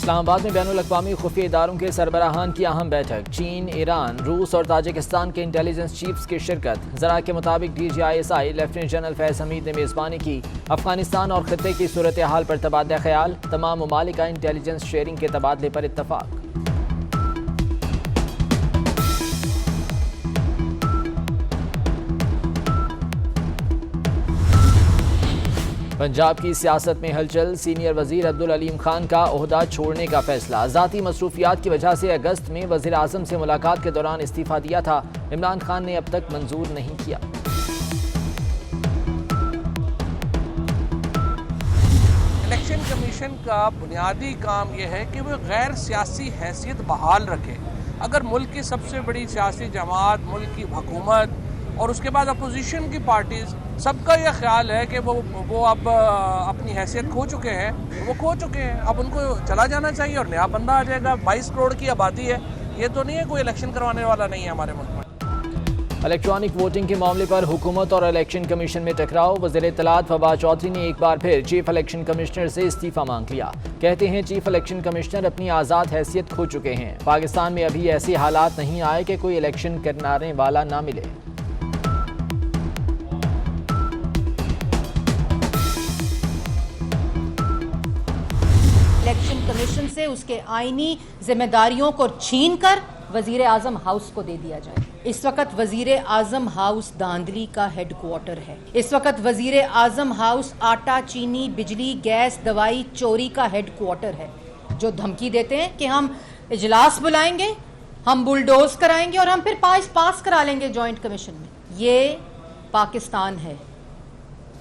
इस्लामाबाद में बैनुल अक़वामी खुफिया इदारों के सरबराहान की अहम बैठक। चीन, ईरान, रूस और ताजिकिस्तान के इंटेलिजेंस चीफ्स की शिरकत। ज़रा के मुताबिक DGISI लेफ्टिनेंट जनरल फैज़ हमीद ने मेज़बानी की। अफगानिस्तान और खत्ते की सूरत हाल पर तबादला ख्याल। तमाम ममालिक का इंटेलिजेंस शेयरिंग के तबादले पर इत्तफाक। पंजाब की सियासत में हलचल। सीनियर वजीर अब्दुल अलीम खान का ओहदा छोड़ने का फैसला। ज़ाती मसरूफियात की वजह से अगस्त में वज़ीर आज़म से मुलाकात के दौरान इस्तीफा दिया था। इमरान खान ने अब तक मंजूर नहीं किया। इलेक्शन कमीशन का बुनियादी काम यह है कि वह गैर सियासी हैसियत बहाल रखे। अगर मुल्क की सबसे बड़ी सियासी जमात, मुल्क की हुकूमत और उसके बाद अपोजिशन की पार्टीज़, सबका यह ख्याल है कि वो अब अपनी हैसियत खो चुके हैं, वो खो चुके हैं, अब उनको चला जाना चाहिए और नया बंदा आ जाएगा। 22 करोड़ की आबादी है, ये तो नहीं है कोई इलेक्शन करवाने वाला नहीं है हमारे मुल्क में। इलेक्ट्रॉनिक वोटिंग के मामले पर हुकूमत और इलेक्शन कमीशन में टकराव। वज़ीर इत्तलात फवाद चौधरी ने एक बार फिर चीफ इलेक्शन कमिश्नर से इस्तीफा मांग लिया। कहते हैं चीफ इलेक्शन कमिश्नर अपनी आज़ाद हैसियत खो चुके हैं। पाकिस्तान में अभी ऐसे हालात नहीं आए कि कोई इलेक्शन कराने वाला ना मिले। इलेक्शन कमीशन से उसके आईनी जिम्मेदारियों को छीनकर वजीर आजम हाउस को दे दिया जाए। इस वक्त वजीर आजम हाउस धांधली का हेडक्वार्टर है। इस वक्त वजीर आजम हाउस आटा, चीनी, बिजली, गैस, दवाई चोरी का हेडक्वार्टर है। जो धमकी देते हैं कि हम इजलास बुलाएंगे, हम बुलडोज कराएंगे और हम फिर पास करा लेंगे जॉइंट कमीशन में। ये पाकिस्तान है।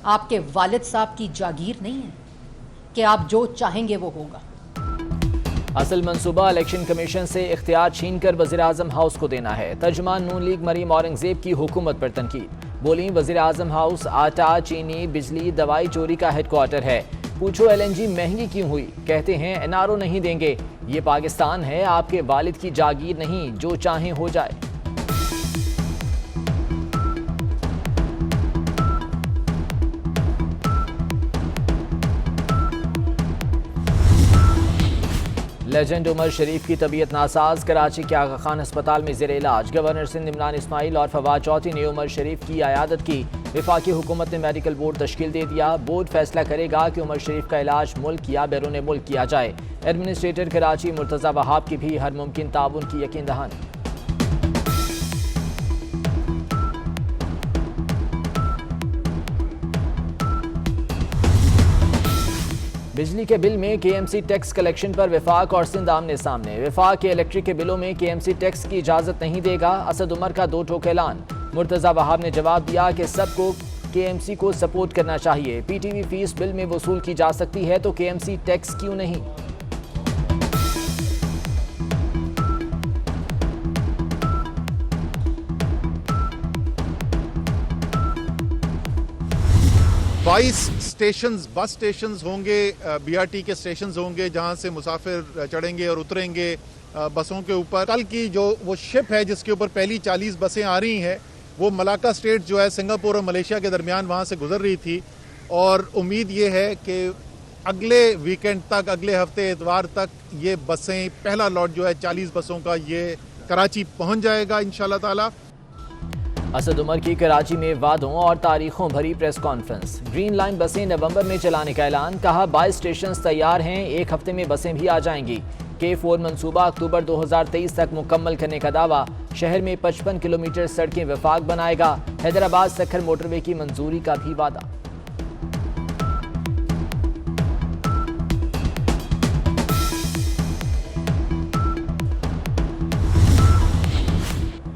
आपके वालिद साहब की जागीर नहीं है कि आप जो चाहेंगे वो होगा। असल मंसूबा इलेक्शन कमीशन से इख्तियार छीनकर वज़ीर आज़म हाउस को देना है। तर्जुमान नून लीग मरीम औरंगजेब की हुकूमत पर तनकीद। बोली वज़ीर आज़म हाउस आटा, चीनी, बिजली, दवाई चोरी का हेडक्वार्टर है। पूछो LNG महंगी क्यों हुई? कहते हैं NRO नहीं देंगे। ये पाकिस्तान है, आपके वालिद की जागीर नहीं, जो चाहें हो जाए। लेजेंड उमर शरीफ की तबीयत नासाज। कराची के आगा खान अस्पताल में ज़ेर इलाज। गवर्नर सिंध इमरान इस्माइल और फवाद चौधरी ने उमर शरीफ की आयादत की। वफाकी हुकूमत ने मेडिकल बोर्ड तश्कील दे दिया। बोर्ड फैसला करेगा कि उमर शरीफ का इलाज मुल्क या बैरून मुल्क किया जाए। एडमिनिस्ट्रेटर कराची मुर्तज़ा वहाब की भी हर मुमकिन ताउन की यकीन दहानी। बिजली के बिल में KMC टैक्स कलेक्शन पर वफाक और सिंध आमने सामने। वफाक के इलेक्ट्रिक के बिलों में KMC टैक्स की इजाज़त नहीं देगा। असद उमर का दो टोक ऐलान। मुर्तज़ा वहाब ने जवाब दिया कि सबको KMC को सपोर्ट करना चाहिए। PTV फीस बिल में वसूल की जा सकती है तो KMC टैक्स क्यों नहीं? स्टेशंस, बस स्टेशंस होंगे, BRT के स्टेशंस होंगे जहां से मुसाफिर चढ़ेंगे और उतरेंगे बसों के ऊपर। कल की जो वो शिप है जिसके ऊपर पहली 40 बसें आ रही हैं, वो मलाक्का स्टेट जो है सिंगापुर और मलेशिया के दरमियान वहां से गुजर रही थी। और उम्मीद ये है कि अगले वीकेंड तक, अगले हफ्ते इतवार तक ये बसें, पहला लॉट जो है 40 बसों का, ये कराची पहुंच जाएगा इंशाल्लाह ताला। असद उमर की कराची में वादों और तारीखों भरी प्रेस कॉन्फ्रेंस। ग्रीन लाइन बसें नवंबर में चलाने का ऐलान। कहा 22 स्टेशन तैयार हैं, एक हफ्ते में बसें भी आ जाएंगी। K4 मंसूबा अक्टूबर 2023 तक मुकम्मल करने का दावा। शहर में 55 किलोमीटर सड़कें वफाक बनाएगा। हैदराबाद सखर मोटरवे की मंजूरी का भी वादा।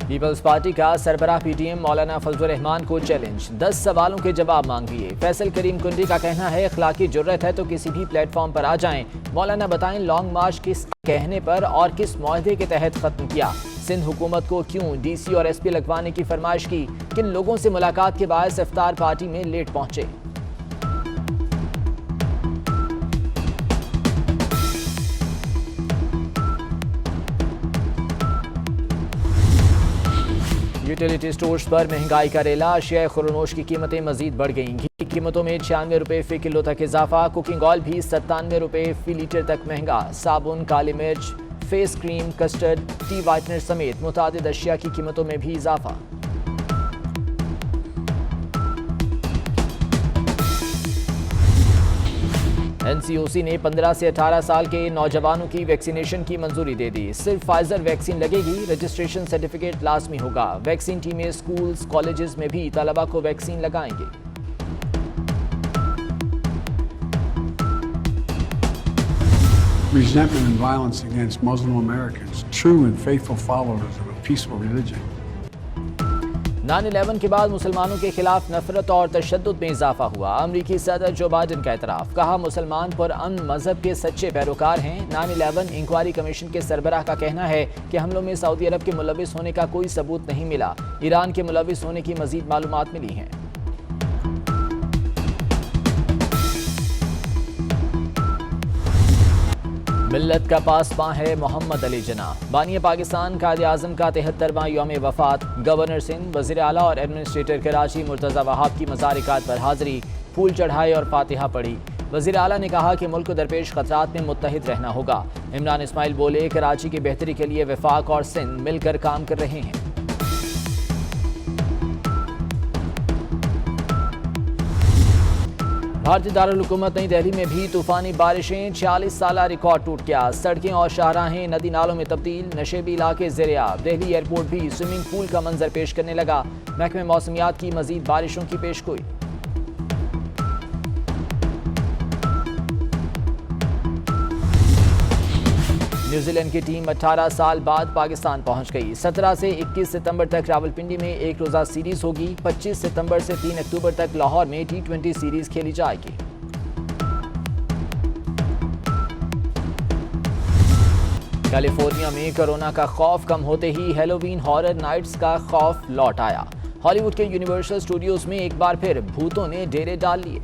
पीपल्स पार्टी का सरबराह PTM मौलाना फजलुर रहमान को चैलेंज। 10 सवालों के जवाब मांग लिए। फैसल करीम कुंडी का कहना है अखलाकी जुर्रत है तो किसी भी प्लेटफॉर्म पर आ जाएं। मौलाना बताएं लॉन्ग मार्च किस कहने पर और किस मुआहदे के तहत खत्म किया। सिंध हुकूमत को क्यों DC और SP लगवाने की फरमाइश की। किन लोगों से मुलाकात के बायस इफ्तार पार्टी में लेट पहुंचे। यूटिलिटी स्टोर्स पर महंगाई का रेला। अशिया खुरनोश की कीमतें मजीद बढ़ गईं। घी की कीमतों में 96 रुपये फी किलो तक इजाफा। कुकिंग ऑयल भी 97 रुपये फी लीटर तक महंगा। साबुन, काली मिर्च, face cream, custard, T whitener समेत मुतादिद अशिया की कीमतों में भी इजाफा। एनसीओसी ने 15 से 18 साल के नौजवानों की वैक्सीनेशन की मंजूरी दे दी। सिर्फ फाइजर वैक्सीन लगेगी। रजिस्ट्रेशन सर्टिफिकेट लाजमी होगा। वैक्सीन टीमें स्कूल्स, कॉलेजेस में भी तलबा को वैक्सीन लगाएंगे। Resentment and violence against Muslim Americans, true and faithful followers of a peaceful religion. 9/11 के बाद मुसलमानों के खिलाफ नफरत और तशद्दुद में इजाफा हुआ। अमरीकी सदर जो बाइडन का एतराफ। कहा मुसलमान पुरअमन मजहब के सच्चे पैरोकार हैं। 9/11 इंक्वायरी कमीशन के सरबराह का कहना है कि हमलों में सऊदी अरब के मुलविस होने का कोई सबूत नहीं मिला। ईरान के मुलविस होने की मजीद मालूमात मिली हैं। मिल्लत का पासबां है मोहम्मद अली जिन्ना। बानी पाकिस्तान कायदे आज़म का 73वां यौम वफ़ात। गवर्नर सिंध, वज़ीर आला और एडमिनिस्ट्रेटर कराची मुर्तज़ा वहाब की मज़ारिकात पर हाज़री, फूल चढ़ाए और फातिहा पढ़ी। वज़ीर आला ने कहा कि मुल्क को दरपेश ख़तरात में मुत्तहिद रहना होगा। इमरान इस्माइल बोले कराची की बेहतरी के लिए वफाक और सिंध मिलकर काम कर रहे हैं। भारतीय दारुल हुकूमत नई दिल्ली में भी तूफानी बारिशें। 46 साला रिकॉर्ड टूट गया। सड़कें और शाहराहें नदी नालों में तब्दील। नशेबी इलाके ज़ेर-ए-आब। दिल्ली एयरपोर्ट भी स्विमिंग पूल का मंजर पेश करने लगा। महकमे मौसमियात की मजीद बारिशों की पेशगोई। न्यूजीलैंड की टीम 18 साल बाद पाकिस्तान पहुंच गई। 17 से 21 सितंबर तक रावलपिंडी में एक रोजा सीरीज होगी। 25 सितंबर से 3 अक्टूबर तक लाहौर में T20 सीरीज खेली जाएगी। कैलिफोर्निया में कोरोना का खौफ कम होते ही हैलोवीन हॉरर नाइट्स का खौफ लौट आया। हॉलीवुड के यूनिवर्सल स्टूडियोज में एक बार फिर भूतों ने डेरे डाल लिए।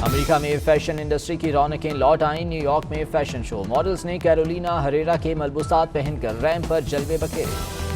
अमेरिका में फैशन इंडस्ट्री की रौनकें लौट आईं। न्यूयॉर्क में फैशन शो। मॉडल्स ने कैरोलिना हरेरा के मलबूसात पहनकर रैंप पर जलवे बखेरे।